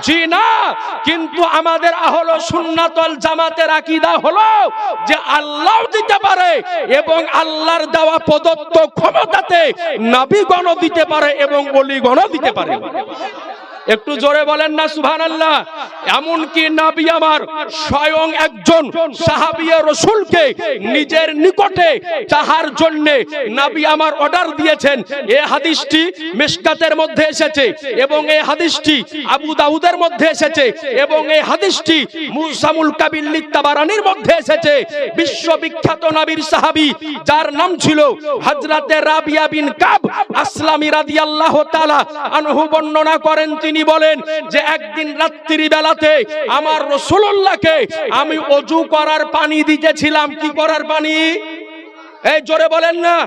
জি না, কিন্তু আমাদের আহলে সুন্নাত ওয়াল জামাতের আকীদা হলো যে আল্লাহ দিতে পারে এবং আল্লাহর দেওয়া প্রদত্ত ক্ষমতাতে নবীগণ দিতে পারে এবং ওলিগণ দিতে পারে। একটু জোরে বলেন না সুবহানাল্লাহ। এমন কি নবী আমার স্বয়ং একজন সাহাবী রাসূলকে নিজের নিকটে চাহার জন্য নবী আমার অর্ডার দিয়েছেন। এই হাদিসটি মিশকাতের মধ্যে এসেছে এবং এই হাদিসটি আবু দাউদের মধ্যে এসেছে এবং এই হাদিসটি মুসামুল কাবিল লিত-তাবারানির মধ্যে এসেছে। বিশ্ববিখ্যাত নবীর সাহাবী যার নাম ছিল হযরতে রাবিয়া বিন কাব আসলামী রাদিয়াল্লাহু তাআলা আনহু বর্ণনা করেন, তিনি বলেন যে একদিন রাত্রি বেলাতে আমার রাসূলুল্লাহকে আমি ওযু করার পানি দিতেছিলাম। কি করার পানি? এই জোরে বলেন না।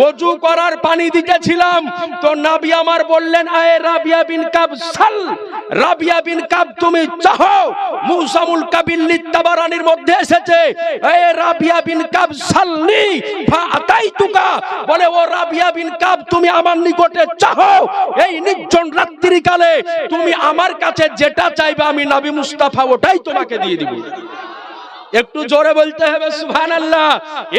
ওযু করার পানি দিতেছিলাম, তো নবী আমার বললেন, আয়ে রাবিয়া বিন কাব সাল, রাবিয়া বিন কাব তুমি চাহো। মুসামুল কাবিল লিত-তাবারানির মধ্যে এসেছে, আয়ে রাবিয়া বিন কাব সালনি ফাআতাইতুকা, বলে ও রাবিয়া বিন কাব তুমি আমার নিকটে চাহো, এই নির্জন রাত্রি কালে তুমি আমার কাছে যেটা চাইবে আমি নবী মুস্তাফা ওটাই তোমাকে দিয়ে দিব। একটু জোরে বলতে হবে সুবহানাল্লাহ।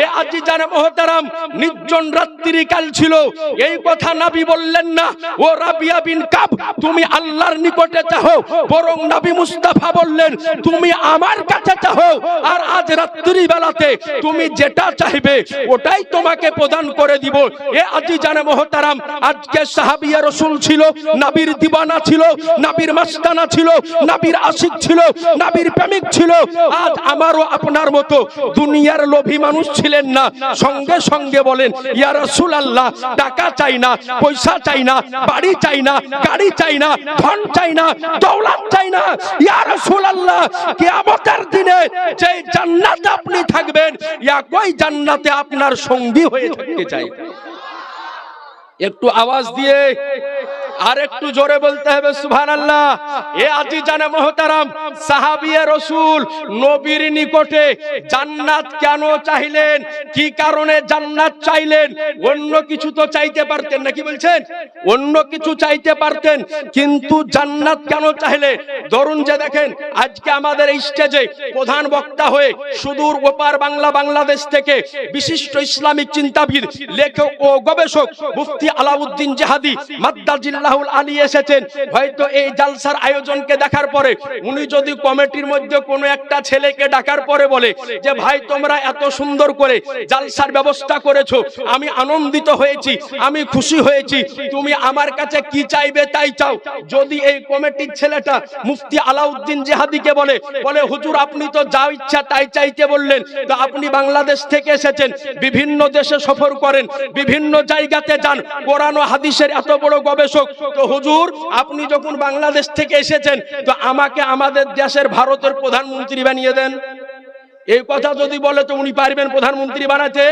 এ আজিজানে মুহতারাম, নির্জন রাত্রি কাল ছিল, এই কথা নবী বললেন না ও রাবিয়া বিন কাব তুমি আল্লাহর নিকটে চাও, বরং নবী মুস্তাফা বললেন তুমি আমার কাছে চাও, আর আজ রাত্রি বেলাতে তুমি যেটা চাইবে ওটাই তোমাকে প্রদান করে দিব। এ আজিজানে মুহতারাম, আজকে সাহাবী রাসূল ছিল, নবীর দিওয়ানা ছিল, নবীর মাস্তানা ছিল, নবীর আশিক ছিল, নবীর প্রেমিক ছিল। আজ আমারও আপনার মতো দুনিয়ার লোভী মানুষ ছিলেন না, সঙ্গে সঙ্গে বলেন ইয়া রাসূলুল্লাহ টাকা চাই না, পয়সা চাই না, বাড়ি চাই না, গাড়ি চাই না, ধন চাই না, দৌলত চাই না, ইয়া রাসূলুল্লাহ কিয়ামতের দিনে যে জান্নাতে আপনি থাকবেন একই জান্নাতে আপনার সঙ্গী হয়ে থাকতে চাই। একটু আওয়াজ দিয়ে আর একটু জোরে বলতে হবে সুবহানাল্লাহ। এ আজিজানে মুহতারাম, সাহাবী রাসূল নবীর নিকটে জান্নাত কেন চাইলেন, কি কারণে জান্নাত চাইলেন? অন্য কিছু তো চাইতে পারতেন না, কি বলছেন? অন্য কিছু চাইতে পারতেন, কিন্তু জান্নাত কেন চাইলেন? ধরুন যে দেখেন আজকে আমাদের এই স্টেজে প্রধান বক্তা হয়ে সুদূর ওপার বাংলাদেশ থেকে বিশিষ্ট ইসলামিক চিন্তাবিদ, লেখক ও গবেষক মুফতি আলাউদ্দিন জিহাদি মাদ্দাজিল্লাহুল আলী এসেছেন। হয়তো এই জালসার আয়োজনকে দেখার পরে উনি যদি কমিটির মধ্যে কোনো একটা ছেলেকে ডাকার পরে বলে যে ভাই তোমরা এত সুন্দর করে জালসার ব্যবস্থা করেছো, আমি আনন্দিত হয়েছি, আমি খুশি হয়েছি, তুমি আমার কাছে কি চাইবে তাই চাও। যদি এই কমিটির ছেলেটা মুফতি আলাউদ্দিন জিহাদিকে বলে হুজুর আপনি তো যা ইচ্ছা তাই চাইতে বললেন, তো আপনি বাংলাদেশ থেকে এসেছেন, বিভিন্ন দেশে সফর করেন, বিভিন্ন জায়গাতে যান, কোরআন ও হাদিসের এত বড় গবেষক, তো হুজুর আপনি যখন বাংলাদেশ থেকে এসেছেন তো আমাকে আমাদের দেশের ভারতের প্রধানমন্ত্রী বানিয়ে দেন। এই কথা যদি বলে তো উনি পারবেন প্রধানমন্ত্রী বানাতে?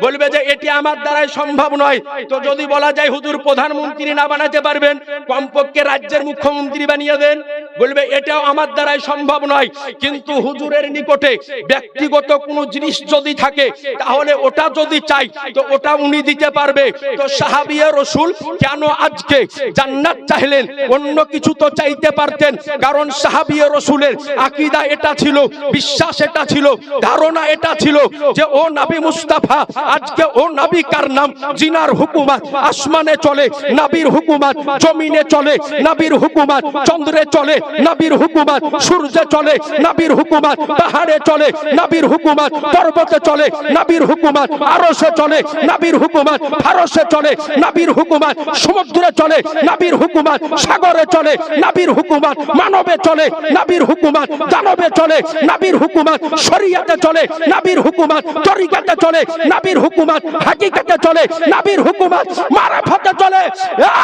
বলবে যে এটি আমার দ্বারাই সম্ভব নয়। তো যদি বলা যায় হুজুর প্রধানমন্ত্রী না বানাতে পারবেন, কমপক্ষে রাজ্যের মুখ্যমন্ত্রী বানিয়ে দেন, বলবে এটাও আমার দ্বারাই সম্ভব নয়। কিন্তু হুজুরের নিকটে ব্যক্তিগত কোনো জিনিস যদি থাকে তাহলে ওটা যদি চাই তো ওটা উনি দিতে পারবে। তো সাহাবী রাসূল কেন আজকে জান্নাত চাইলেন? অন্য কিছু তো চাইতে পারতেন, কারণ সাহাবী রাসূলের আকীদা এটা ছিল, বিশ্বাস এটা ছিল, ধারণা এটা ছিল যে ও নবী মুস্তাফা, আজকে ও নবী কার নাম? জিনার হুকুমত আসমানে চলে, নবীর হুকুমত জমিনে চলে, নবীর হুকুমত চন্দ্রে চলে, নবীর হুকুমত সূর্যে চলে, নবীর হুকুমত পাহাড়ে চলে, নবীর হুকুমত পর্বতে চলে, নবীর হুকুমত আরশে চলে, নবীর হুকুমত ফারশে চলে, নবীর হুকুমত সমুদ্রে চলে, নবীর হুকুমত সাগরে চলে, নবীর হুকুমত মানবে চলে, নবীর হুকুমত দানবে চলে, নবীর হুকুমত শরীয়তে চলে, নবীর হুকুমত তরিকাতে চলে, নবীর হুকুমত হাকিকতে চলে, নবীর হুকুমত মারফতে চলে।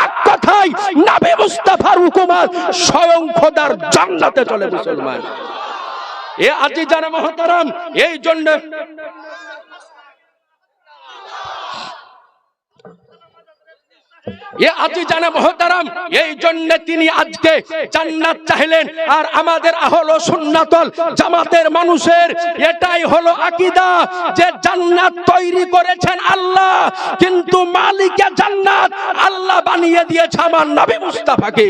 এক কথায় নবী মুস্তাফার হুকুমত স্বয়ং খোদার জান্নাতে চলে মুসলমান। এ আজিজানে মুহতারাম, এই জন্য এ আজিজানে মুহতারাম, এই জন্য তিনি আজকে জান্নাত চাইলেন। আর আমাদের আহলে সুন্নাতুল জামাতের মানুষের এটাই হলো আকীদা যে জান্নাত তৈরি করেছেন আল্লাহ, কিন্তু মালিকে জান্নাত আল্লাহ বানিয়ে দিয়েছে আমার নবী মুস্তাফাকে।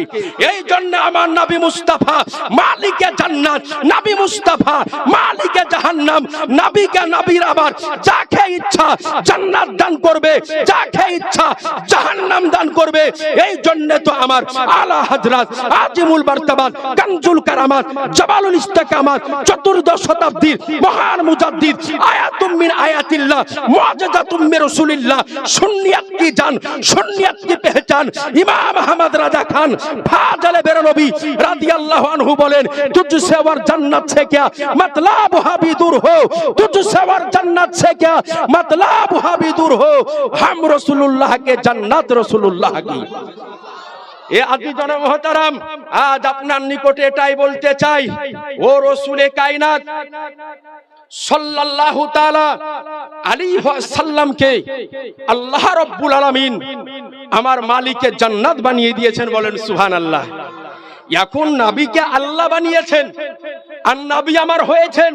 এই জন্য আমার নবী মুস্তাফা মালিকে জান্নাত, নবী মুস্তাফা মালিকে জাহান্নাম। নবীকে নবীর আবার যাকে ইচ্ছা জান্নাত দান করবে, যাকে ইচ্ছা জাহান্নাম দান করবে। এই জন্য তো আমার আলা হযরত আজিমুল মারতাবাত কানজুল কারামাত জাবালুল ইস্তিকামাত চতুর্দশ শতাব্দীর মহান মুজাদ্দিদ আয়াতুম মিন আয়াতিল্লাহ মুআজিজাতুম মির রাসূলিল্লাহ সুন্নিয়ত কি জান, সুন্নিয়ত কি পহচান ইমাম আহমদ রাজা খান ফাজলে বেরলভী রাদিয়াল্লাহু আনহু বলেন, তুঝসে और जन्नत से क्या मतलब भी दूर हो, तुझसे और जन्नत से क्या मतलब भी दूर हो, हम रसूलुल्लाह के जन्नत रसूलुल्लाह की। এ আজিজানে মুহতারাম, আজ আপনার নিকটে এটাই বলতে চাই, ও রাসূলে কায়নাত সাল্লাল্লাহু তাআলা আলাইহি ওয়াসাল্লামকে আল্লাহ রাব্বুল আলামিন আমার মালিকের জান্নাত বানিয়ে দিয়েছেন। বলেন সুবহানাল্লাহ। এখন নবীকে আল্লাহ বানিয়েছেন আর নবী আমার হয়েছেন,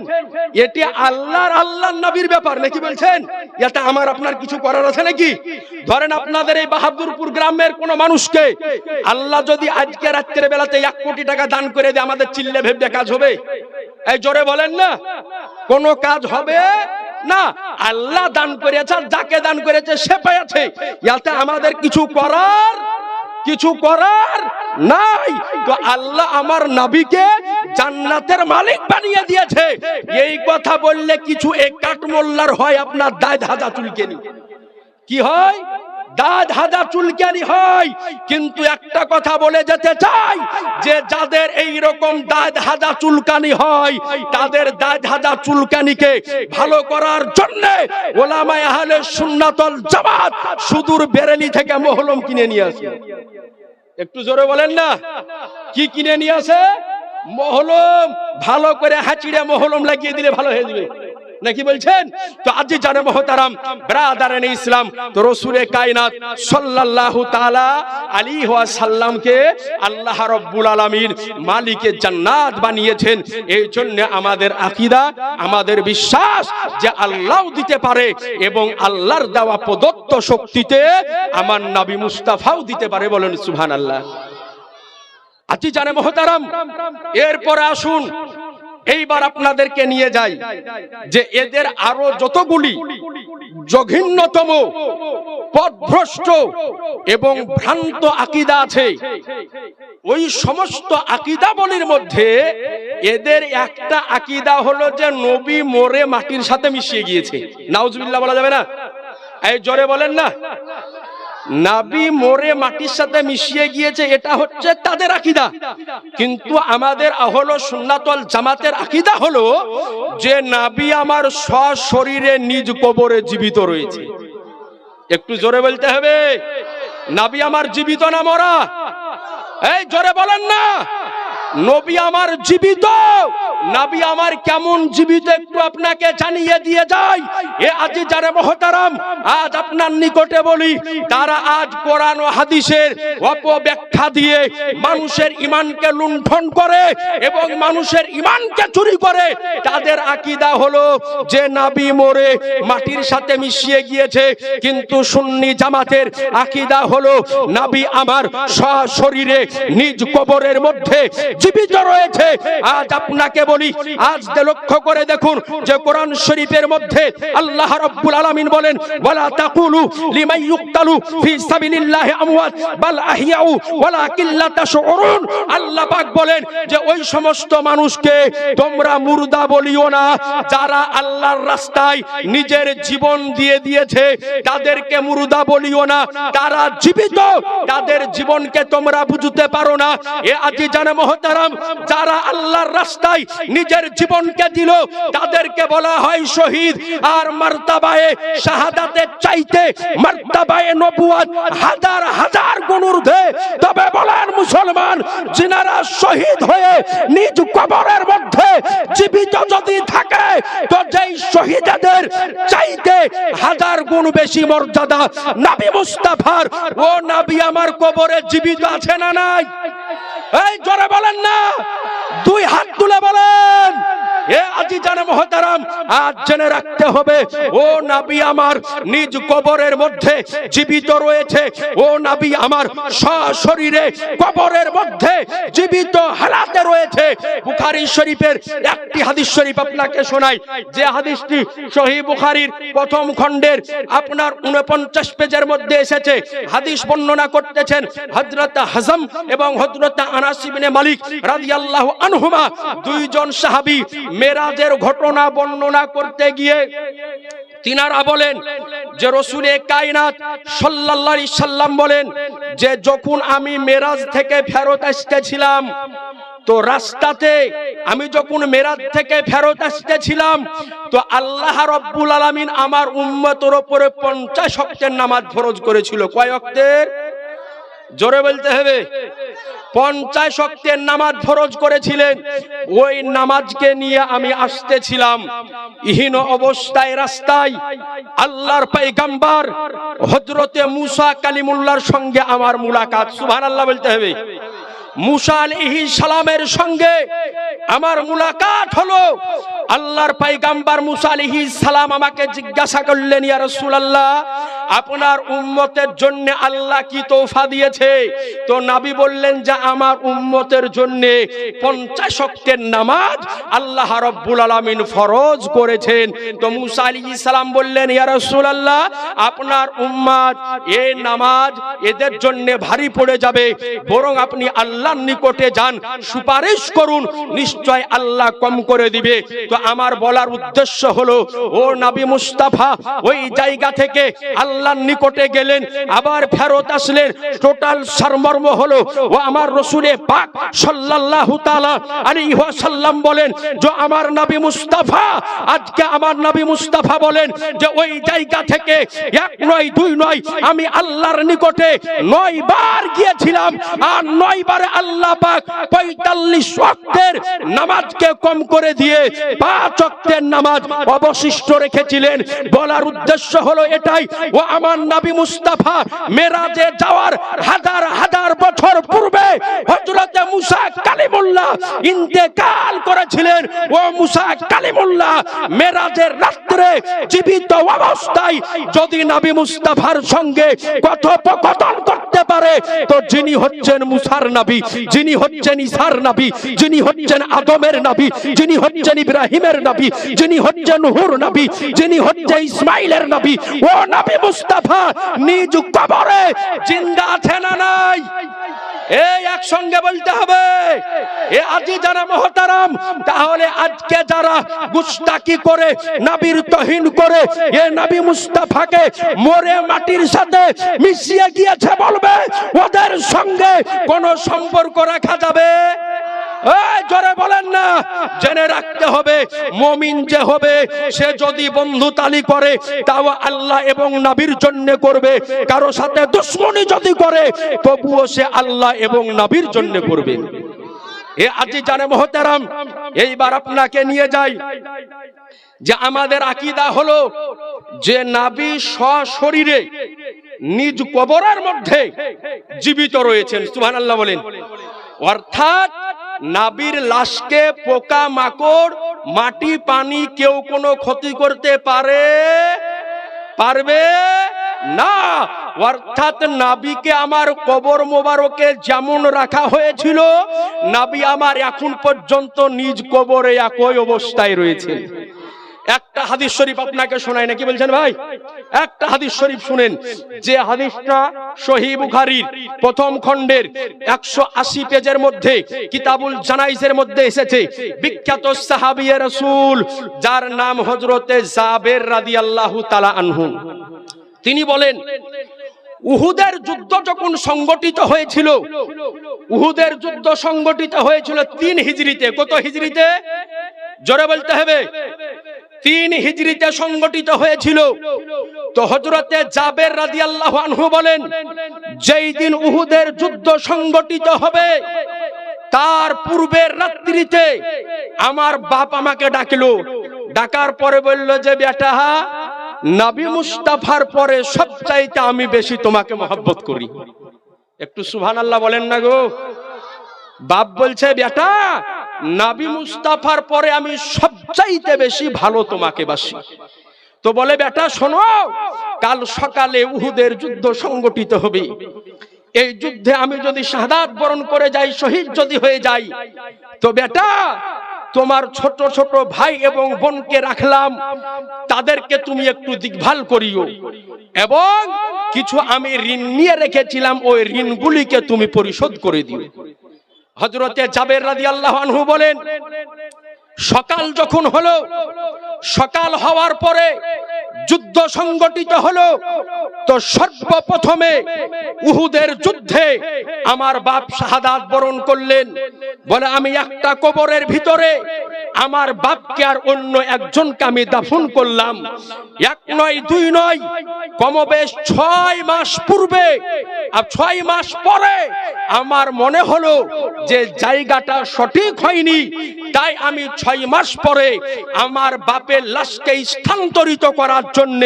এটি আল্লাহর নবীর ব্যাপার নাকি বলছেন? এটা আমার আপনার কিছু করার আছে নাকি? ধরেন আপনাদের এই বাহাদুরপুর গ্রামের কোন মানুষকে আল্লাহ যদি আজকে রাতের বেলাতে 1 কোটি টাকা দান করে দেয়, আমাদের চিল্লে ভেবে কাজ হবে? এই জোরে বলেন না, কোন কাজ হবে না। আল্লাহ দান করেছে, যাকে দান করেছে সে পেয়েছে, এতে আমাদের কিছু করার নাই। তো আল্লাহ আমার নবীকে জান্নাতের মালিক বানিয়ে দিয়েছে। এই কথা বললে কিছু এক কাটমোল্লার হয় আপনার দাঁত হাজা চুলকেনি। কি হয়? দাঁত হাজা চুলকানি হয়। কিন্তু একটা কথা বলে যেতে চাই, যে যাদের এই রকম দাঁত হাজা চুলকানি হয়, তাদের দাঁত হাজা চুলকানিকে ভালো করার জন্য ওলামায়ে আহলে সুন্নাতুল জামাত সুদূর বেরেলি থেকে মহলম কিনে নিয়ে আসে। একটু জোরে বলেন না, কি কিনে নিয়ে আসে? মহলম। ভালো করে হাঁচিড়ে মহলম লাগিয়ে দিলে ভালো হয়ে যাবে নাকি বলছেন? তো আজিজানে মুহতারাম ব্রাদারানে ইসলাম, তো রাসূলে কায়নাত সাল্লাল্লাহু তাআলা আলাইহি ওয়াসাল্লামকে আল্লাহ রাব্বুল আলামিন মালিকে জান্নাত বানিয়েছেন। এই জন্য আমাদের আকীদা, আমাদের বিশ্বাস যে আল্লাহ দিতে পারে এবং আল্লাহর দেওয়া প্রদত্ত শক্তিতে আমার নবী মুস্তাফাও দিতে পারে। বলেন সুবহানাল্লাহ। আজিজানে মুহতারাম, এরপর আসুন এইবার আপনাদেরকে নিয়ে যাই যে এদের আরো যতগুলি জঘন্যতম পথভ্রষ্ট এবং ভ্রান্ত আকীদা আছে, ওই সমস্ত আকীদাবলীর মধ্যে এদের একটা আকীদা হলো যে নবী মরে মাটির সাথে মিশিয়ে গিয়েছে। নাউজুবিল্লাহ বলা যাবে না? এই জোরে বলেন না। নবী মরে মাটির সাথে মিশিয়ে গিয়েছে, এটা হচ্ছে তাদের আকীদা। কিন্তু আমাদের আহলে সুন্নাতুল জামাতের আকীদা হলো যে নবী আমার সশরীরে নিজ কবরে জীবিত রয়েছে। একটু জোরে বলতে হবে, নবী আমার জীবিত না মরা? এই জোরে বলেন না। নবী আমার জীবিত। নবী আমার কেমন জীবিত একটু আপনাকে জানিয়ে দিয়ে যাই। এ আজিজানে মুহতারাম, আজ আপনার নিকটে বলি, তারা আজ কোরআন ও হাদিসের অপব্যাখ্যা দিয়ে মানুষের ঈমানকে লুণ্ঠন করে এবং মানুষের ঈমানকে চুরি করে। তাদের আকীদা হলো যে নবী মরে মাটির সাথে মিশিয়ে গিয়েছে, কিন্তু সুন্নি জামাতের আকীদা হলো নবী আমার সশরীরে নিজ কবরের মধ্যে জীবিত রয়েছে। আজ আপনাকে বলি, আজ লক্ষ্য করে দেখুন যে কোরআন শরীফের মধ্যে আল্লাহ রাব্বুল আলামিন বলেন, ওয়ালা তাকুলু লিমান ইউকতালু ফি সাবিলিল্লাহি আমওয়াত বাল আহইয়াউ ওয়ালাকিন লা তাশউরুন। আল্লাহ পাক বলেন যে ওই সমস্ত মানুষকে তোমরা মুর্দা বলিও না যারা আল্লাহর রাস্তায় নিজের জীবন দিয়ে দিয়েছে, তাদেরকে মুর্দা বলিও না, তারা জীবিত। তাদের জীবনকে তোমরা বুঝতে পারো না। এ আজিজানে মুহতারাম, যারা আল্লাহর রাস্তায় নিজের জীবনকে দিল, তাদেরকে বলা হয় শহীদ। আর মারতাবায়ে শাহাদাতের চাইতে মারতাবায়ে নবুয়ত হাজার হাজার গুণ ঊর্ধ্বে। তবে বলেন মুসলমান, যিনারা শহীদ হয়ে নিজ কবরের মধ্যে জীবিত যদি থাকে, তো যেই শহীদদের চাইতে হাজার গুণ বেশি মর্যাদা নবী মুস্তাফার। ও নবী আমার কবরে জীবিত আছে না নাই? এই জোরে বলেন না, দুই হাত তুলে বলেন। এ আজিজানে মুহতারাম, আজ জেনে রাখতে হবে, ও নবী আমার নিজ কবরের মধ্যে জীবিত রয়েছে। ও নবী আমার সশরীরে কবরের মধ্যে জীবিত হালাতে রয়েছে। বুখারী শরীফের একটি হাদিস শরীফ আপনাকে শোনাই, যে হাদিসটি সহিহ বুখারীর প্রথম খণ্ডের আপনার 49 পেজের মধ্যে এসেছে। হাদিস বর্ণনা করতেছেন হযরত হাজম এবং হযরত আনাস ইবনে মালিক রাদিয়াল্লাহু আনহুমা, দুইজন সাহাবী মেরাজের ঘটনা বর্ণনা করতে গিয়ে তিনারা বলেন যে রাসূলে কায়নাত সাল্লাল্লাহু আলাইহি সাল্লাম বলেন যে যখন আমি মেরাজ থেকে ফেরত আসতেছিলাম, তো রাস্তাতে আমি যখন মেরাজ থেকে ফেরত আসতেছিলাম, তো আল্লাহ রাব্বুল আলামিন আমার উম্মতের উপরে 50 ওয়াক্তের নামাজ ফরজ করেছিল। কয় ওয়াক্তের? জোরে বলতে হবে। 50 ওয়াক্তের নামাজ ফরজ করেছিলেন। ওই নামাজকে নিয়ে আমি আসতেছিলাম, ইহীন অবস্থায় রাস্তায় আল্লাহর পয়গম্বর হযরতে মুসা কালিমুল্লাহর সঙ্গে আমার মুলাকাত। সুবহানাল্লাহ বলতে হবে। মুসা আলাইহিস সালামের সঙ্গে আমার মুলাকাত হলো। আল্লাহর পয়গম্বর মুসা আলাইহিস সালাম আমাকে জিজ্ঞাসা করলেন, ইয়া রাসূলুল্লাহ, আপনার উম্মতের জন্য আল্লাহ কি তৌফা দিয়েছে? তো নবী বললেন যে আমার উম্মতের জন্য 50 ওয়াক্তের নামাজ আল্লাহ রাব্বুল আলামিন ফরজ করেছেন। তো মুসা আলাইহিস সালাম বললেন, ইয়া রাসূলুল্লাহ, আপনার উম্মত এই নামাজ এদের জন্য ভারী পড়ে যাবে, বরং আপনি আল্লাহর নিকটে যান, সুপারিশ করুন, নিশ্চয় আল্লাহ কম করে দিবে। তো আমার বলার উদ্দেশ্য হলো, ও নবী মুস্তাফা ওই জায়গা থেকে আল্লাহর নিকটে গেলেন, আবার ফেরত আসলেন। টোটাল সারমর্ম হলো, ও আমার রাসূলে পাক সাল্লাল্লাহু তাআলা আলাইহি ওয়াসাল্লাম বলেন যে আমার নবী মুস্তাফা, আজকে আমার নবী মুস্তাফা বলেন যে ওই জায়গা থেকে এক নয় দুই নয়, আমি আল্লাহর নিকটে 9 বার গিয়েছিলাম। আর 9 বারে আল্লাহ পাক 45 ওয়াক্তের নামাজকে কম করে দিয়ে 5 ওয়াক্তের নামাজ অবশিষ্ট রেখেছিলেন। বলার উদ্দেশ্য হলো এটাই, ও আমার নবী মুস্তাফা মেরাজে যাওয়ার হাজার হাজার বছর পূর্বে হযরত মুসা কালিমুল্লাহ ইন্তেকাল করেছিলেন। ও মুসা কালিমুল্লাহ মেরাজের রাত্রে জীবিত অবস্থায় যদি নবী মুস্তাফার সঙ্গে কথোপকথন করতে পারে, তো যিনি হচ্ছেন মুসার নবী, যিনি হচ্ছেন ঈসার নবী, যিনি হচ্ছেন আদমের নবী, যিনি হচ্ছেন ইব্রাহিমের নবী, যিনি হচ্ছেন নূহর নবী, যিনি হচ্ছেন ইসমাইলের নবী, ও নবী মুস্তাফা নিজ কবরে জিন্দা আছে না নাই? এই একসঙ্গে বলতে হবে। এ আজিজানা মুহতারাম, তাহলে আজকে যারা গুস্তাকি করে নবীর তোহিন করে এ নবী মুস্তাফাকে মরে মাটির সাথে মিশিয়ে গিয়েছে, বলবে ওদের সঙ্গে কোনো সম্পর্ক রাখা যাবে? জোরে বলেন না। জেনে রাখতে হবে, মুমিন যে হবে সে যদি বন্ধুতালি করে তাও আল্লাহ এবং নবীর জন্য করবে। কারো সাথে দুশমনি যদি করে তবুও সে আল্লাহ এবং নবীর জন্য করবে। এ আজিজানে মুহতারাম, এইবার আপনাকে নিয়ে যাই যে আমাদের আকীদা হলো যে নবী সশরীরে নিজ কবরের মধ্যে জীবিত রয়েছেন। সুবহানাল্লাহ বলেন। অর্থাৎ নবীর লাশকে পোকা মাকড় মাটি পানি কেউ কোনো ক্ষতি করতে পারবে না। অর্থাৎ নবীকে আমার কবর মোবারকে যেমন রাখা হয়েছিল, নবী আমার এখন পর্যন্ত নিজ কবরে একই অবস্থায় রয়েছে। একটা হাদিস শরীফ আপনাকে শোনাই, নাকি বলছেন ভাই? একটা হাদিস শরীফ শুনেন, যে হাদিসটা সহিহ বুখারীর প্রথম খণ্ডের 180 পেজের মধ্যে কিতাবুল জানাইজের মধ্যে এসেছে। বিখ্যাত সাহাবী রাসূল যার নাম হযরতে জাবের রাদিয়াল্লাহু তাআলা আনহু, তিনি বলেন উহুদের যুদ্ধ যখন সংগঠিত হয়েছিল, উহুদের যুদ্ধ সংগঠিত হয়েছিল 3 হিজরিতে। কত হিজরিতে? জোরে বলতে হবে। 3 হিজরিতে সংগঠিত হয়েছিল। তো হযরতে জাবের রাদিয়াল্লাহু আনহু বলেন, যেই দিন উহুদের যুদ্ধ সংগঠিত হবে তার পূর্বের রাত্রিতে আমার বাপ আমাকে ডাকলো। ডাকার পরে বলল যে বেটা, নবী মুস্তাফার পরে সবচাইতে আমি বেশি তোমাকে মহব্বত করি। একটু সুবহানাল্লাহ বলেন না গো। বাপ বলছে বেটা, নবী মুস্তাফার পরে আমি সবচাইতে বেশি ভালো তোমাকে বাসি। তো বলে বেটা শোনো, কাল সকালে উহুদের যুদ্ধ সংগঠিত হবে। এই যুদ্ধে আমি যদি শাহাদাত বরণ করে যাই, শহীদ যদি হয়ে যাই, তো বেটা তোমার ছোট ছোট ভাই এবং বোনকে রাখলাম, তাদেরকে তুমি একটু দেখভাল করিও, এবং কিছু আমি ঋণ নিয়ে রেখেছিলাম, ওই ঋণগুলিকে তুমি পরিশোধ করে দিও। হযরতে জাবের রাদিয়াল্লাহু আনহু বলেন, সকাল যখন হলো, সকাল হওয়ার পরে যুদ্ধ সংগঠিত হলো। তো সর্বপ্রথমে উহুদের যুদ্ধে আমার বাপ শাহাদাত বরণ করলেন। বলে আমি একটা কবরের ভিতরে আমার বাপকে আর অন্য একজনকে আমি দাফন করলাম। 1 নয় 2 নয়, কমবেশ 6 মাস পূর্বে আর 6 মাস পরে আমার মনে হলো যে জায়গাটা সঠিক হয়নি, তাই আমি 6 মাস পরে আমার বাপের লাশকে স্থানান্তরিত করার জন্য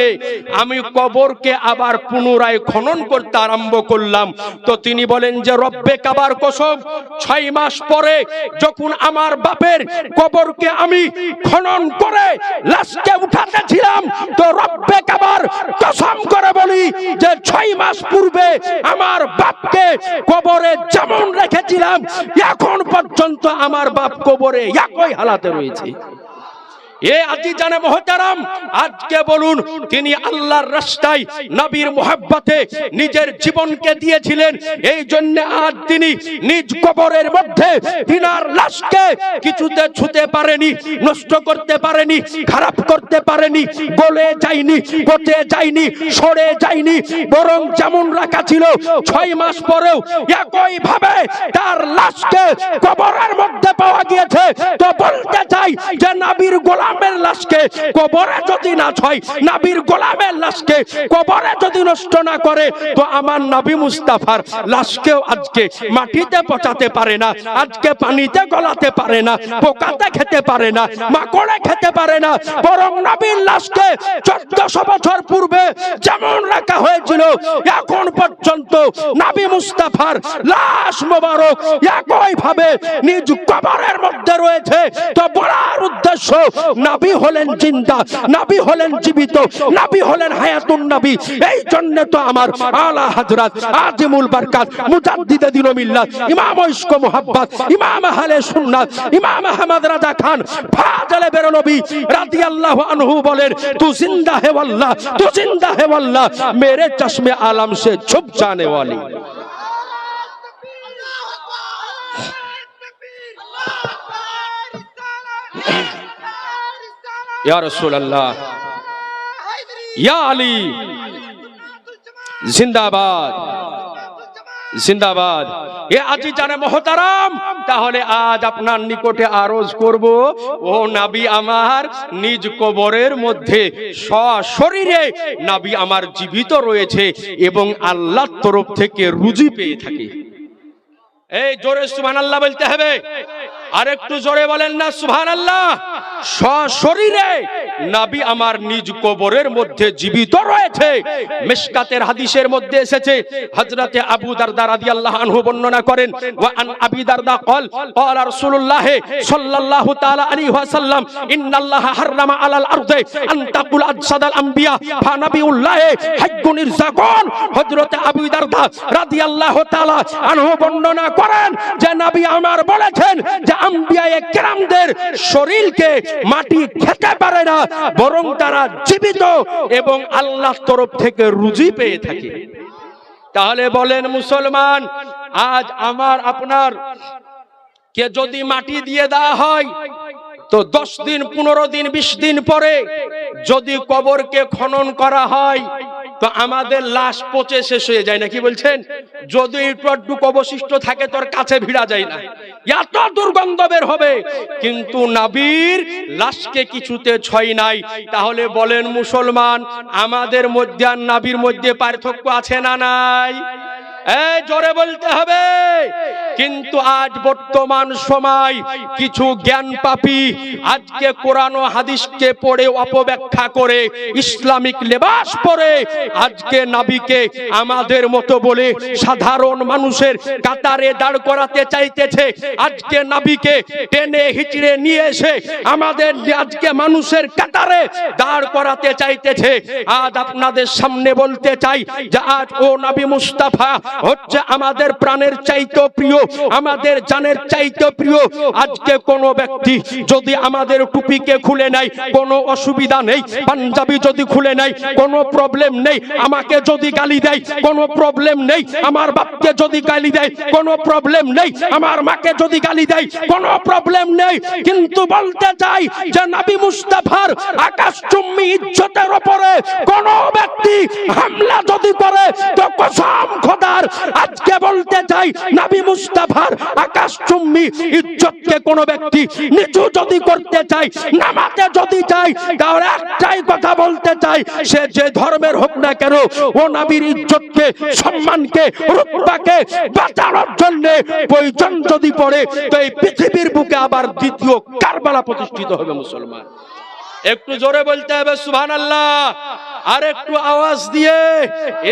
আমি কবরকে আবার পুনরায় খনন করতে আরম্ভ করলাম। তো তিনি বলেন যে রব্বে কাবার কসম, 6 মাস পরে যখন আমার বাপের কবরকে আমি খনন করে লাশকে উঠাতেছিলাম, তো রব্বে কাবার কসম করে বলি যে 6 মাস পূর্বে আমার বাপকে কবরে যেমন রেখেছিলাম, এখন পর্যন্ত আমার বাপ কবরে একই হালাতে রয়েছে। এ আজিজানে মুহতারাম, আজকে বলুন তিনি আল্লাহর রাস্তায় নবীর মুহাব্বতে নিজের জীবনকে দিয়েছিলেন। এই জন্য আজ তিনি নিজ কবরের মধ্যে তিনার লাশকে কিছুতে ছুঁতে পারেনি, নষ্ট করতে পারেনি, খারাপ করতে পারেনি, গলে যায়নি, পচে যায়নি, সরে যায়নি, বরং যেমন রাখা ছিল 6 মাস পরেও একই ভাবে তার লাশকে কবরের মধ্যে পাওয়া গিয়েছে। তো বলতে চাই যে নবীর গোলামের লাশকে কবরে যদি না ছয়, নবীর গোলামের লাশকে কবরে যদি নষ্ট না করে, তো আমার নবী মুস্তাফার লাশকেও আজকে মাটিতে পচাতে পারে না, আজকে পানিতে গলাতে পারে না, পোকাতে খেতে পারে না, মাকড়ে খেতে পারে না, বরং নবীর লাশকে 1400 বছর পূর্বে যেমন রাখা হয়েছিল, এখন পর্যন্ত নবী মুস্তাফার লাশ মোবারক একই ভাবে নিজ কবরের মধ্যে রয়েছে। তো বলার উদ্দেশ্য, নবী হলেন জিন্দা, নবী হলেন জীবিত, নবী হলেন হায়াতুন নবী। এই জন্য তো আমার আলা হযরত আজিমুল বরকত মুজাদ্দিদে দ্বীন মিল্লাত ইমাম ইশক মুহাব্বত ইমাম আহলে সুন্নাত ইমাম আহমদ রাজা খান ফাজলে বেরলভী রাদিয়াল্লাহু আনহু বলেন, তু জিন্দা হে ওয়াল্লাহ, তু জিন্দা হে ওয়াল্লাহ, মেরে চশমে আলম সে ছুপ जाने वाली। या रसूल अल्लाह, या अली, जिंदाबाद जिंदाबाद। এ আজিজানে মুহতারাম, তাহলে আজ আপনার নিকটে আরজ করব, ও নবী আমার নিজ কবরের মধ্যে সশরীরে নবী আমার জীবিত রয়েছে এবং আল্লাহর তরফ থেকে রুজি পেয়ে থাকে। এই জোরে সুবহানাল্লাহ বলতে হবে, আর একটু জোরে বলেন না সুবহানাল্লাহ। সশরীরে নবী আমার নিজ কবরের মধ্যে জীবিত রয়েছে। মিশকাতের হাদিসের মধ্যে এসেছে, হযরতে আবু দারদা রাদিয়াল্লাহু আনহু বর্ণনা করেন, ওয়া আন আবি দারদা قال قال رسول الله صلى الله تعالى عليه وسلم ان الله حرم على الارض ان تقول اجساد الانبياء فنبي الله حي يرزقون। হযরতে আবু দারদা রাদিয়াল্লাহু তাআলা আনহু বর্ণনা করেন যে নবী আমার বলেছেন যে আম্বিয়ায়ে কেরামদের শরীরকে মাটি খেতে পারে না, বরং তারা জীবিত এবং আল্লাহর তরফ থেকে রুজি পেয়ে থাকে। তাহলে বলেন মুসলমান, আজ আমার আপনার কে যদি মাটি দিয়ে দেওয়া হয়, তো 10 দিন 15 দিন 20 দিন পরে যদি কবরকে খনন করা হয়, তো আমাদের লাশ পচে শেষ হয়ে যায় না, কি বলছেন? যদি একটু অবশিষ্ট থাকে তোর কাছে ভিড়া যায় না, এত দুর্গন্ধ বের হবে। কিন্তু নবীর লাশকে কিছুতে ছয় নাই। তাহলে বলেন মুসলমান, আমাদের মধ্যে আর নবীর মধ্যে পার্থক্য আছে না নাই? এই জোরে বলতে হবে। কিন্তু আজ বর্তমান সময় কিছু জ্ঞান পাপী আজকে কোরআন ও হাদিসকে পড়ে অপব্যাখ্যা করে ইসলামিক লেবাস পরে আজকে নবীকে আমাদের মতো বলে সাধারণ মানুষের কাতারে দাঁড় করাতে চাইতেছে। আজকে নবীকে টেনে হিচড়ে নিয়ে এসে আমাদের আজকে মানুষের কাতারে দাঁড় করাতে চাইতেছে। আজ আপনাদের সামনে বলতে চাই যে আজ ও নবী মুস্তাফা হচ্ছে আমাদের প্রাণের চাইতে প্রিয়, আমাদের জানের চাইতে প্রিয়। আজকে কোন ব্যক্তি যদি আমাদের টুপিকে খুলে নেয় কোনো অসুবিধা নেই, পাঞ্জাবি যদি খুলে নেয় কোনো প্রবলেম নেই, আমাকে যদি গালি দেয় কোনো প্রবলেম নেই, আমার বাপকে যদি গালি দেয় কোনো প্রবলেম নেই, আমার মাকে যদি গালি দেয় কোনো প্রবলেম নেই। কিন্তু বলতে চাই যে নবী মুস্তাফার আকাশচুম্বী ইজ্জতের উপরে কোন ব্যক্তি হামলা যদি করে তো কসম খোদার আজকে বলতে চাই নবী মুস্তাফার আকাশচুম্বী ইজ্জতকে কোন ব্যক্তি নিচু যদি করতে চায়, নামাতে যদি চায়, তাহলে একটাই কথা বলতে চাই, সে যে ধর্মের হোক না কেন ও নবীর ইজ্জতকে, সম্মানকে, রুতবাকে বাঁচানোর জন্য প্রয়োজন যদি পড়ে তো এই পৃথিবীর বুকে আবার দ্বিতীয় কারবালা প্রতিষ্ঠিত হবে। মুসলমান একটু জোরে বলতে হবে সুবহানাল্লাহ, আর একটু আওয়াজ দিয়ে।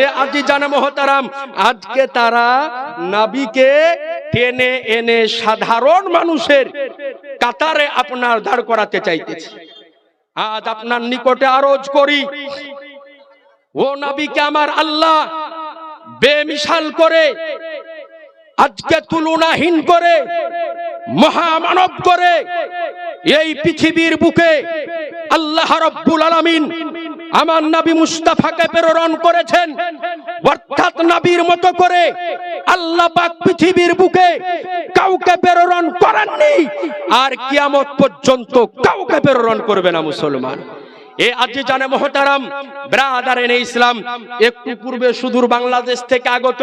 এ আজি জানে মোহতারাম, আজকে তারা নবীকে টেনে এনে সাধারণ মানুষের কাতারে আপনার দাঁড় করাতে চাইতেছে। আজ আপনার নিকটে আরজ করি, ও নবীকে আমার আল্লাহ বেমিসাল করে, আজকে তুলনাহীন করে, মহামানব করে এই পৃথিবীর বুকে আল্লাহ রাব্বুল আলামিন আমার নবী মুস্তাফাকে প্রেরণ করেছেন। অর্থাৎ নবীর মতো করে আল্লাহ পাক পৃথিবীর বুকে কাউকে প্রেরণ করেননি, আর কিয়ামত পর্যন্ত কাউকে প্রেরণ করবে না। মুসলমান এ আজি জানে মোহতারাম ব্রাদারেন ইসলাম, একটু পূর্বে সুদূর বাংলাদেশ থেকে আগত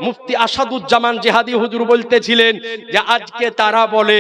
মুফতি আসাদুজ্জামান জিহাদি হুজুর বলতেছিলেন যে আজকে তারা বলে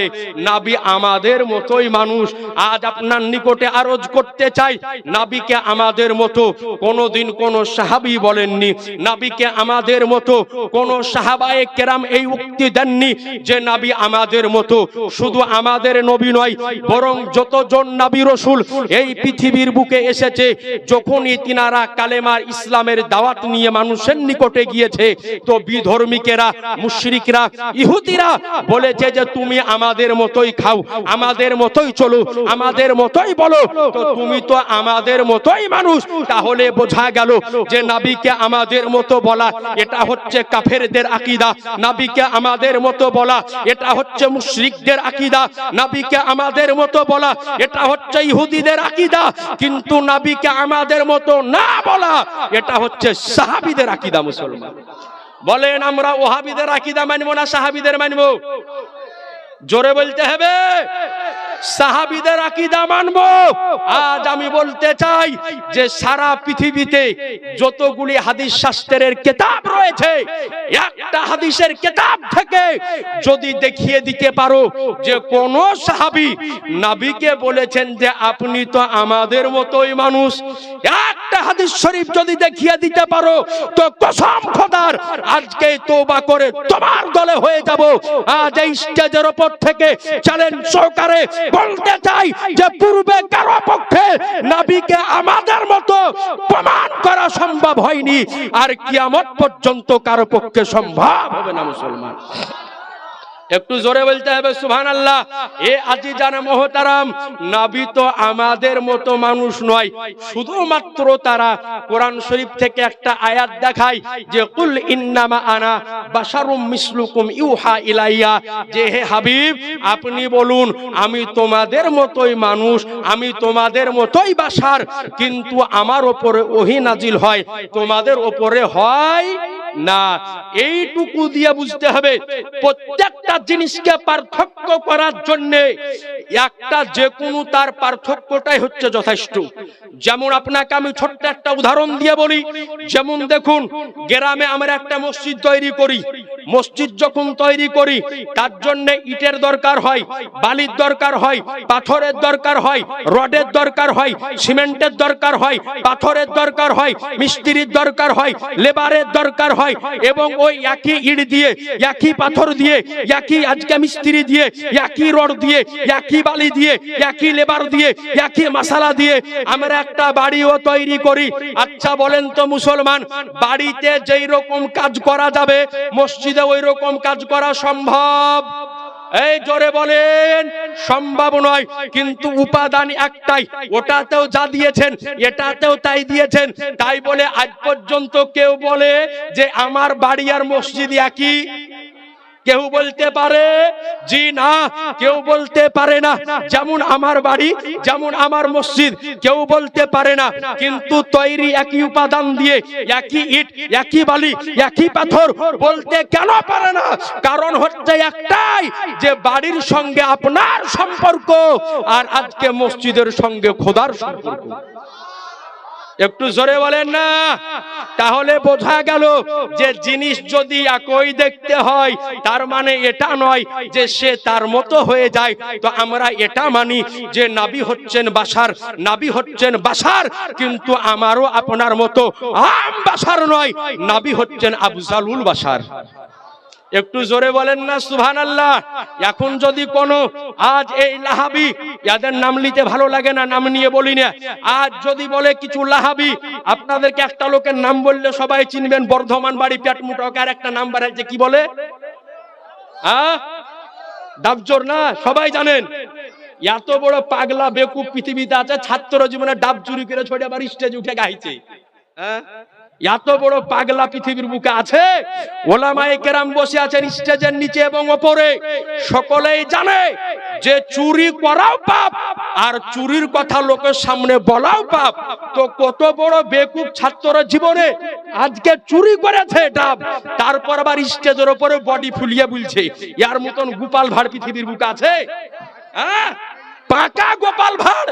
নবী আমাদের মতোই মানুষ। আজ আপনার নিকটে আরজ করতে চাই, নবীকে আমাদের মতো কোনোদিন কোন সাহাবী বলেননি, নবীকে আমাদের মতো কোন সাহাবায়ে কেরাম এই উক্তি দেননি যে নবী আমাদের মতো। শুধু আমাদের নবী নয়, বরং যতজন নবী রাসূল এই পৃথিবীর বুকে এসেছে, যখনই তিনারা কালেমার ইসলামের দাওয়াত নিয়ে মানুষের নিকটে গিয়েছে তো বিধর্মীকেরা, মুশরিকরা, ইহুদিরা বলেছে যে তুমি আমাদের মতোই খাও, আমাদের মতোই চলো, আমাদের মতোই বলো, তো তুমি তো আমাদের মতোই মানুষ। তাহলে বোঝা গেল যে নবীকে আমাদের মতো বলা এটা হচ্ছে কাফেরদের আকীদা, নবীকে আমাদের মতো বলা এটা হচ্ছে মুশরিকদের আকীদা, নবীকে আমাদের মতো বলা এটা হচ্ছে ইহুদিদের আকীদা। কিন্তু নবীকে আমাদের মতো না বলা এটা হচ্ছে সাহাবীদের আকীদা। মুসলমান বলেন আমরা ওহাবীদের আকীদা মানবো না সাহাবীদের মানবো? জোরে বলতে হবে। সাহাবীদের আকীদা মানবো। আজ আমি বলতে চাই যে সারা পৃথিবীতে যতগুলি হাদিস শাস্ত্রের কিতাব রয়েছে, একটা হাদিসের কিতাব থেকে যদি দেখিয়ে দিতে পারো যে কোন সাহাবী নবীকে বলেছেন যে আপনি তো আমাদের মতোই মানুষ, একটা হাদিস শরীফ যদি দেখিয়ে দিতে পারো তো কসম খোদার আজকে তওবা করে তোমার দলে হয়ে যাব। আজ এই স্টেজের উপর থেকে চ্যালেঞ্জ সহকারে বলতে চাই যে পূর্বে কারো পক্ষে নবীকে আমাদের মতো প্রমাণ করা সম্ভব হয়নি, আর কিয়ামত পর্যন্ত কারো পক্ষে সম্ভব হবে না। মুসলমান একটু জোরে বলতে হবে সুবহানাল্লাহ। এ আজিজানে মোহতারাম, নবী তো আমাদের মতো মানুষ নয়, শুধুমাত্র তারা কোরআন শরীফ থেকে একটা আয়াত দেখায় যে কুল ইন্নামা আনা বাশারুম মিসলুকুম ইউহা ইলাইয়া, যে হে হাবিব আপনি বলুন আমি তোমাদের মতোই মানুষ, আমি তোমাদের মতোই বাশার, কিন্তু আমার উপরে ওহী নাজিল হয়, তোমাদের উপরে হয় না। এইটুকু দিয়ে বুঝতে হবে প্রত্যেকটা জিনিসকে পার্থক্য করার জন্য একটা যে কোনো তার পার্থক্যটাই হচ্ছে যথেষ্ট। যেমন আপনাকে আমি ছোট্ট একটা উদাহরণ দিয়ে বলি, যেমন দেখুন গ্রামে আমরা একটা মসজিদ তৈরি করি, মসজিদ যখন তৈরি করি তার জন্য ইটের দরকার হয়, বালির দরকার হয়, পাথরের দরকার হয়, রডের দরকার হয়, সিমেন্টের দরকার হয়, পাথরের দরকার হয়, মিস্ত্রির দরকার হয়, লেবারের দরকার হয়, এবং ওই একই ইট দিয়ে, একই পাথর দিয়ে, একই আজকে মিস্ত্রি দিয়ে, একই রড দিয়ে, একই বালি দিয়ে, একই লেবার দিয়ে, একই মশলা দিয়ে আমরা একটা বাড়িও তৈরি করি। আচ্ছা বলেন তো মুসলমান, বাড়িতে যেই রকম কাজ করা যাবে মসজিদে ওই রকম কাজ করা সম্ভব? এই জোরে বলেন সম্ভব নয়। কিন্তু উপাদান একটাই, ওটাতেও যা দিয়েছেন এটাতেও তাই দিয়েছেন। তাই বলে আজ পর্যন্ত কেউ বলে যে আমার বাড়ি আর মসজিদ একই? কেউ বলতে পারে? জি না, কেউ বলতে পারে না। যেমন আমার বাড়ি, যেমন আমার মসজিদ, কেউ বলতে পারে না। কিন্তু তৈরি একই উপাদান দিয়ে, একই ইট, একই বালি, একই পাথর বলতে কেন পারে না? কারণ হচ্ছে একটাই, যে বাড়ির সঙ্গে আপনার সম্পর্ক আর আজকে মসজিদের সঙ্গে খোদার সম্পর্ক। একটু জোরে বলেন না। তাহলে বোঝা গেল যে জিনিস যদি একই দেখতে হয় তার মানে এটা নয় যে সে তার মতো হয়ে যায়। তো আমরা এটা মানি যে নবী হচ্ছেন বাশার, নবী হচ্ছেন বাশার, কিন্তু আমারও আপনার মতো আম বাশার নয়, নবী হচ্ছেন আফজালুল বাশার। একটু জোরে বলেন না সুবহানাল্লাহ। এখন যদি কোন আজ এই লাহাবি, যাদের নাম নিতে ভালো লাগে না, নাম নিয়ে বলি না, আজ যদি বলে কিছু লাহাবি, আপনাদেরকে একটা লোকের নাম বললে সবাই চিনবেন, বর্ধমান বাড়ি পেটমুটাকে, আর একটা নাম বাড়াইছে কি বলে? ডাবজোর না, সবাই জানেন। এত বড় পাগলা বেকুব পৃথিবীতে আছে, ছাত্র জীবনে ডাব চুরি করে ছড়ে আবার স্টেজ উঠে গাইছে। এত বড় পাগলা পৃথিবীর বুকে আছে। ওলামায়ে কেরাম বসে আছেন স্টেজের নিচে এবং উপরে, সকলেই জানে যে চুরি করাও পাপ আর চুরির কথা লোকের সামনে বলাও পাপ। তো কত বড় বেকুব ছাত্র জীবনে আজকে চুরি করেছে ডাব, তারপর আবার স্টেজের উপরে বডি ফুলিয়ে বলছে। ইয়ার মতন গোপাল ভাঁড় পৃথিবীর বুকে আছে? পাকা গোপাল ভাঁড়,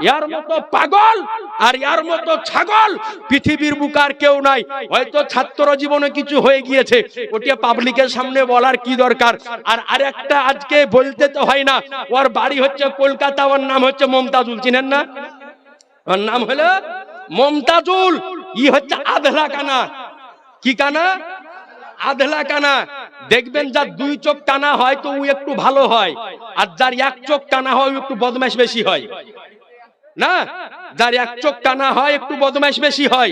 ইয়ার মতো পাগল আর ইয়ার মতো ছাগল পৃথিবীর বুকে আর কেউ নাই। হয়তো ছাত্র জীবনে কিছু হয়ে গিয়েছে, ওটা পাবলিকের সামনে বলার কি দরকার? আর আরেকটা আজকে বলতে তো হয় না, ওর বাড়ি হচ্ছে কলকাতা, ওর নাম হচ্ছে মমতাজুল, চিনেন না? ওর নাম হলো মমতাজুল। ই হচ্ছে আধলা কানা। কি কানা? আধলা কানা। দেখবেন যার দুই চোখ কানা হয় তো ও একটু ভালো হয়, আর যার এক চোখ কানা হয় একটু বদমাশ বেশি হয় না? যার এক চোখ কানা হয় একটু বদমাশ বেশি হয়।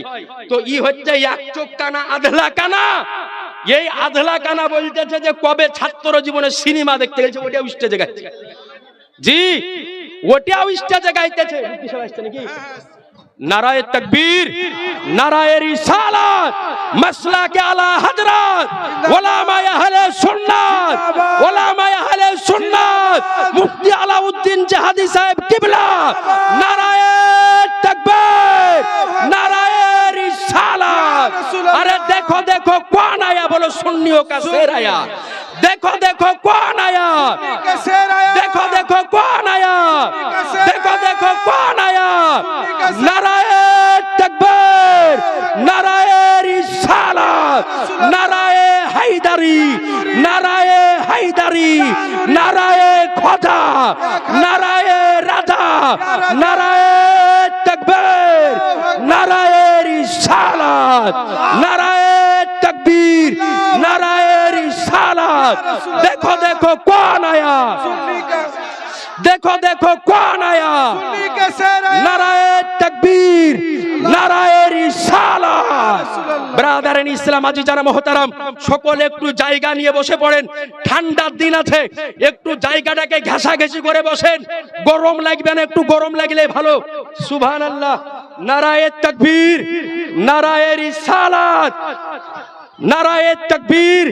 তো ই হচ্ছে এক চোখ কানা, আধলা কানা। এই আধলা কানা বলতেছে যে কবে ছাত্র জীবনে সিনেমা দেখতে গেছে, ওটাও স্টেজে গাইছে। জি, ওটাও স্টেজে গাইতেছে। নাকি নারায়ে তাকবীর, নারায়ে রিসালাত, মাসলাকে আলা হযরত, উলামায়ে আহলে সুন্নাত, উলামায়ে আহলে সুন্নাত, মুফতি আলাউদ্দিন জাহাদি সাহেব কিবলা। নারায়ে তাকবীর, নারায়ে রিসালাত। আরে দেখো দেখো কোন আয়া, বলো সুন্নিयों का शेर आया। देखो देखो कौन आया, देखो देखो कौन आया, देखो देखो कौन आया। नाराये तकबीर, नाराये रिसालत, नाराये हैदरी, नाराये हैदरी, नाराये खुदा, नाराये राजा, नाराये तकबीर, नाराये रिसालत, नाराये तकबीर, नाराये रिसालत। देखो देखो कौन आया, देखो देखो कौन आया। नाराये तकबीर, नाराये रिसालत। ব্রাদার ইন ইসলাম, আজি যারা মুহতারাম, সকলে একটু জায়গা নিয়ে বসে পড়েন। ঠান্ডার দিন আছে, একটু জায়গাটাকে ঘেঁষাঘেঁষি করে বসেন। গরম লাগবে না, একটু গরম লাগলে ভালো। সুবহানাল্লাহ। নারায়ে তাকবীর, নারায়ে রিসালাত, नाराये तकबीर,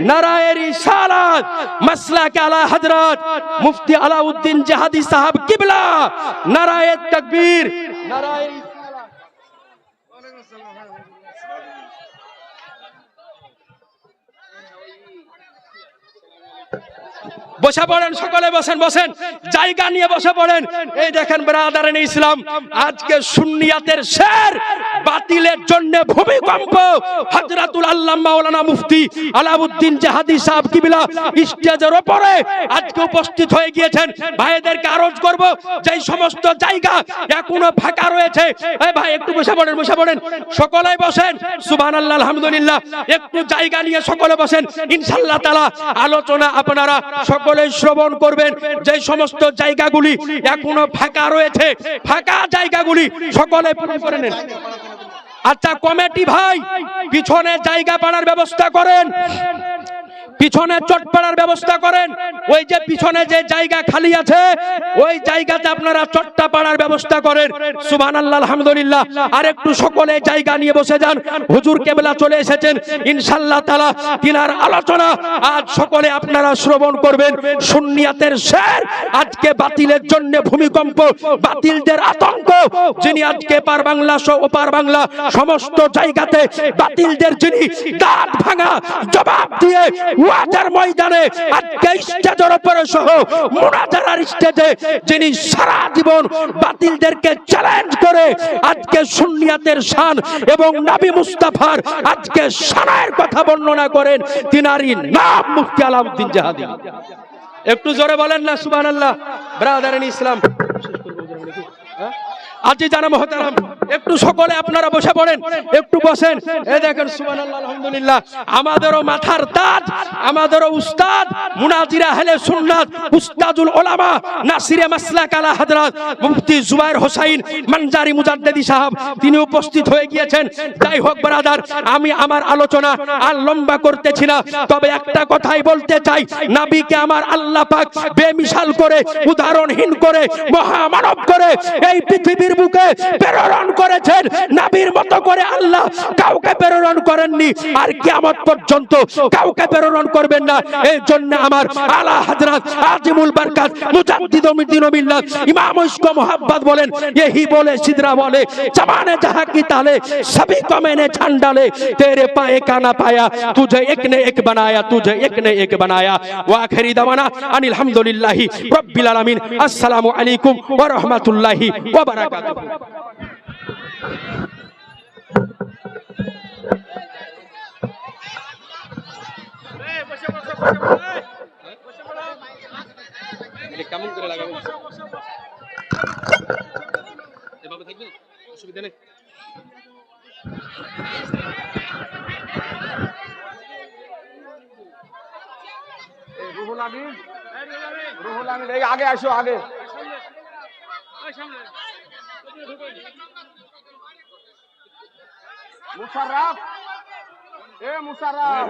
नाराये रिसालत, मसलक आला हजरत मुफ्ती अलाउद्दीन जहादी साहब किबला। नाराये तकबीर, नाराये रिसालत। বসে পড়েন, সকলে বসেন, বসেন, জায়গা নিয়ে বসে পড়েন। এই দেখেন ব্রাদারান ইসলাম, আজকে সুন্নিয়াতের শের বাতিলের জন্য ভূমিকম্প। হযরতুল আল্লামা মাওলানা মুফতি আলাউদ্দিন জাহাদি সাহেব কিবলা স্টেজের উপরে আজকে উপস্থিত হয়ে গিয়েছেন। ভাইদেরকে আরজ করব, যেই সমস্ত জায়গা এখনো ফাঁকা রয়েছে, এই ভাই একটু বসে পড়েন, বসে পড়েন, সকলেই বসেন। সুবহানাল্লাহ, আলহামদুলিল্লাহ। একটু জায়গা নিয়ে সকলে বসেন। ইনশাআল্লাহ তাআলা আলোচনা আপনারা সকলে শ্রবণ করবেন। যে সমস্ত জায়গাগুলি এখনো ফাঁকা রয়েছে, ফাঁকা জায়গাগুলি সকলে পূরণ করে নেন। আচ্ছা কমিটি ভাই, পিছনে জায়গা পাড়ার ব্যবস্থা করেন, পিছনে চট পাড়ার ব্যবস্থা করেন। ওই যে পিছনে যে জায়গা খালি আছে, ওই জায়গাতে আপনারা চট্টা পাড়ার ব্যবস্থা করেন। সুবহানাল্লাহ, আলহামদুলিল্লাহ। আর একটু সকলে জায়গা নিয়ে বসে যান। হুজুর কেবলা চলে এসেছেন, ইনশাআল্লাহ তাআলা তিনার আলোচনা আজ সকলে আপনারা শ্রবণ করবেন। সুন্নিয়াতের শের আজকে বাতিলের জন্য ভূমিকম্প, বাতিলদের আতঙ্ক, যিনি আজকে পার বাংলা সহ ওপার বাংলা সমস্ত জায়গাতে বাতিলদের যিনি দাঁত ভাঙা জবাব দিয়ে ওয়াজের ময়দানে আজকে স্টেজের উপরে সহ মুনাজারার স্টেজে যিনি সারা জীবন বাতিলদেরকে চ্যালেঞ্জ করে আজকে সুন্নিয়াতের শান এবং নবী মুস্তাফার আজকে শানের কথা বর্ণনা করেন, তিনারই নাম মুফতি আলাউদ্দিন জাহাদি। একটু জোরে বলেন না সুবহানাল্লাহ। ব্রাদারান ইসলাম, আজি জানা মহতারাম, একটু সকলে আপনারা বসে পড়েন, একটু বসেন। এই দেখেন সুবহানাল্লাহ, আলহামদুলিল্লাহ। আমাদেরও মাথার তাজ, আমাদেরও উস্তাদ মুনাজিরা আহলে সুন্নাত উস্তাদুল উলামা নাসিরে মাসলাক আলা হযরত মুফতি জুবায়ের হোসাইন মানজারি মুজাদ্দিদি সাহেব, তিনি উপস্থিত হয়ে গিয়েছেন। যাই হোক ব্রাদার, আমি আমার আলোচনা আর লম্বা করতেছি না, তবে একটা কথাই বলতে চাই, নবীকে আমার আল্লাহ পাক বেমিসাল করে, উদাহরণহীন করে, মহামানব করে এই পৃথিবীর বুকে প্রেরণ করেছেন। নবীর মতো করে আল্লাহ কাউকে প্রেরণ করেননি, আর কিয়ামত পর্যন্ত কাউকে প্রেরণ করবেন না। এই জন্য আমার আলা হযরত আজিমুল বরকত মুজাদ্দিদ মিদ্দিন বিল্লাহ ইমাম ইশক মোহাব্বত বলেন, यही बोले सिदरा बोले जमाने जहां की ताले सभी को मैंने छान डाले, तेरे पाए का ना पाया, तुझे एक ने एक बनाया, तुझे एक ने एक बनाया। व आखिरी दवाना अनिल हम्दुलिल्लाहि रब्बिल आलामीन। अस्सलामु अलैकुम व रहमतुल्लाहि व बरकातुहू। কেমন করে লাগাবো, এভাবে থাকবে, অসুবিধা নেই। রুহুল আমিন, রুহুল আমিন, এই আগে আসো, আগে মুশাররফ, এ মুশাররফ,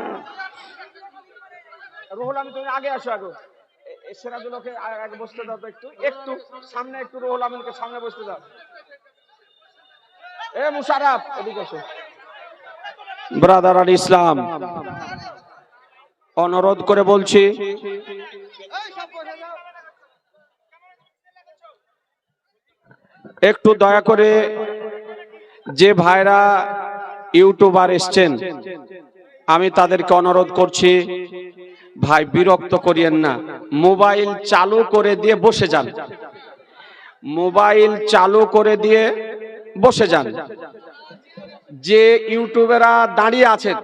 রুহুল আমিন তুমি আগে আসো, আগে সিরাজুলকে আগে বসতে দাও তো, একটু একটু সামনে, একটু রুহুল আমিনকে সামনে বসতে দাও। এ মুশাররফ এদিকে এসো। ব্রাদারান ইসলাম, অনুরোধ করে বলছি, একটু দয়া করে যে ভাইরা ইউটিউবার এসছেন, আমি তাদেরকে অনুরোধ করছি, ভাই বিরক্ত করিয়েন না, মোবাইল চালু করে দিয়ে বসে যান, মোবাইল চালু করে দিয়ে বসে যান। যে ইউটিউবেরা দাঁড়িয়ে আছেন,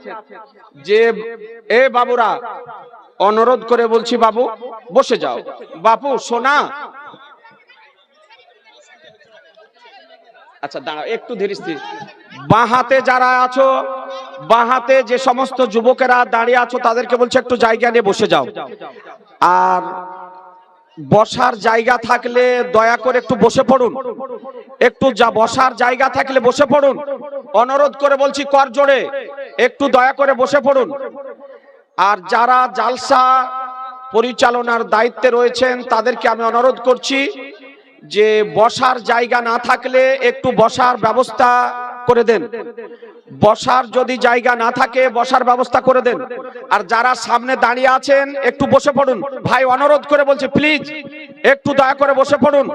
যে এ বাবুরা, অনুরোধ করে বলছি, বাবু বসে যাও, বাপু সোনা, আচ্ছা দাঁড়াও একটু ধীরে স্থির। বাঁ হাতে যারা আছো, বাঁ হাতে যে সমস্ত যুবকেরা দাঁড়িয়ে আছো, তাদেরকে বলছি একটু জায়গা নিয়ে বসে যাও। আর বসার জায়গা থাকলে দয়া করে একটু বসে পড়ুন, একটু যা বসার জায়গা থাকলে বসে পড়ুন, অনুরোধ করে বলছি কর জোড়ে, একটু দয়া করে বসে পড়ুন। আর যারা জালসা পরিচালনার দায়িত্বে রয়েছেন, তাদেরকে আমি অনুরোধ করছি যে বসার জায়গা না থাকলে একটু বসার ব্যবস্থা করে দেন, বসার যদি জায়গা না থাকে বসার ব্যবস্থা করে দেন। আর যারা সামনে দাঁড়িয়ে আছেন একটু বসে পড়ুন, ভাই অনুরোধ করে বলছি প্লিজ একটু দয়া করে বসে পড়ুন।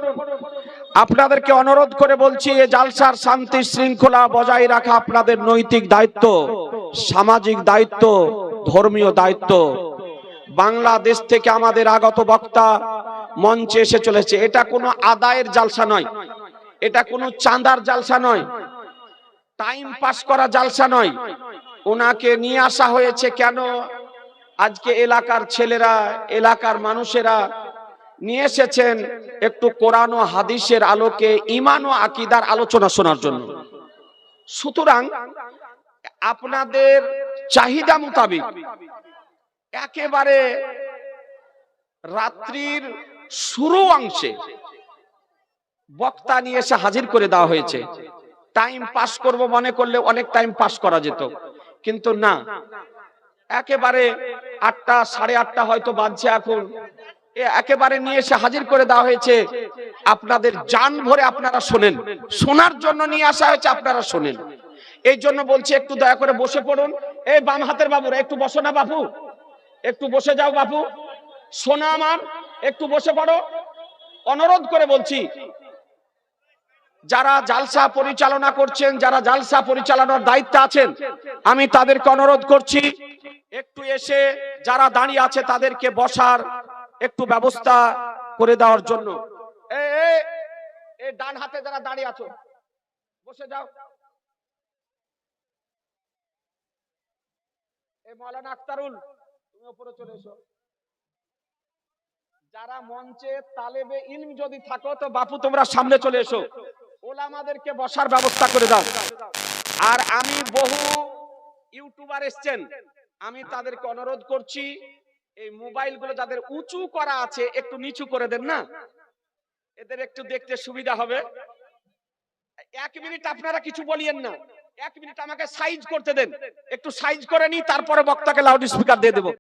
আপনাদেরকে অনুরোধ করে বলছি, এই জালসার শান্তি শৃঙ্খলা বজায় রাখা আপনাদের নৈতিক দায়িত্ব, সামাজিক দায়িত্ব, ধর্মীয় দায়িত্ব। বাংলাদেশ থেকে আমাদের আগত বক্তা মঞ্চে এসে চলেছে। এটা কোনো আদায়ের জালসা নয়, এটা কোনো চাঁদার জালসা নয়, টাইম পাস করা জালসা নয়। ওনাকে নিয়ে আসা হয়েছে কেন? আজকে এলাকার ছেলেরা, এলাকার মানুষেরা নিয়ে এসেছেন একটু কোরআন ও হাদিসের আলোকে ঈমান ও আকীদার আলোচনা শোনার জন্য। সুতরাং আপনাদের চাহিদা মোতাবেক একেবারে রাত্রির শুরু অংশে বক্তা নিয়ে এসে হাজির করে দেওয়া হয়েছে। টাইম পাস করব মনে করলে অনেক টাইম পাস করা যেত, কিন্তু না, একেবারে 8টা 8:30 হয়তো বাজছে এখন, একেবারে নিয়ে এসে হাজির করে দেওয়া হয়েছে। আপনাদের জান ভরে আপনারা শোনেন, শোনার জন্য নিয়ে আসা হয়েছে, আপনারা শোনেন। এই জন্য বলছি একটু দয়া করে বসে পড়ুন। এই বাম হাতের বাবুরা একটু বসো না বাপু, একটু বসে যাও বাপু, সোনা আমার, একটু বসে পড়ো। অনুরোধ করে বলছি, যারা জালসা পরিচালনা করছেন, যারা জালসা পরিচালনার দায়িত্বে আছেন, আমি তাদেরকে অনুরোধ করছি একটু এসে যারা দাঁড়িয়ে আছে তাদেরকে বসার একটু ব্যবস্থা করে দেওয়ার জন্য। এই ডান হাতে যারা দাঁড়িয়ে আছো বসে যাও। এই মাওলানা আখতারুল, তুমি উপরে চলে এসো। যারা মঞ্চে তালেবে ইলম যদি থাকো তো বাপু তোমরা সামনে চলে এসো, ওলামাদেরকে বসার ব্যবস্থা করে দাও। আর আমি বহু ইউটিউবার এসছেন, আমি তাদেরকে অনুরোধ করছি এই মোবাইলগুলো যাদের উঁচু করা আছে একটু নিচু করে দেন না, এদের একটু দেখতে সুবিধা হবে। 1 মিনিট আপনারা কিছু বলিয়েন না, 1 মিনিট আমাকে সাইজ করতে দেন, একটু সাইজ করে নি, তারপরে বক্তাকে লাউড স্পিকার দিয়ে দেবো।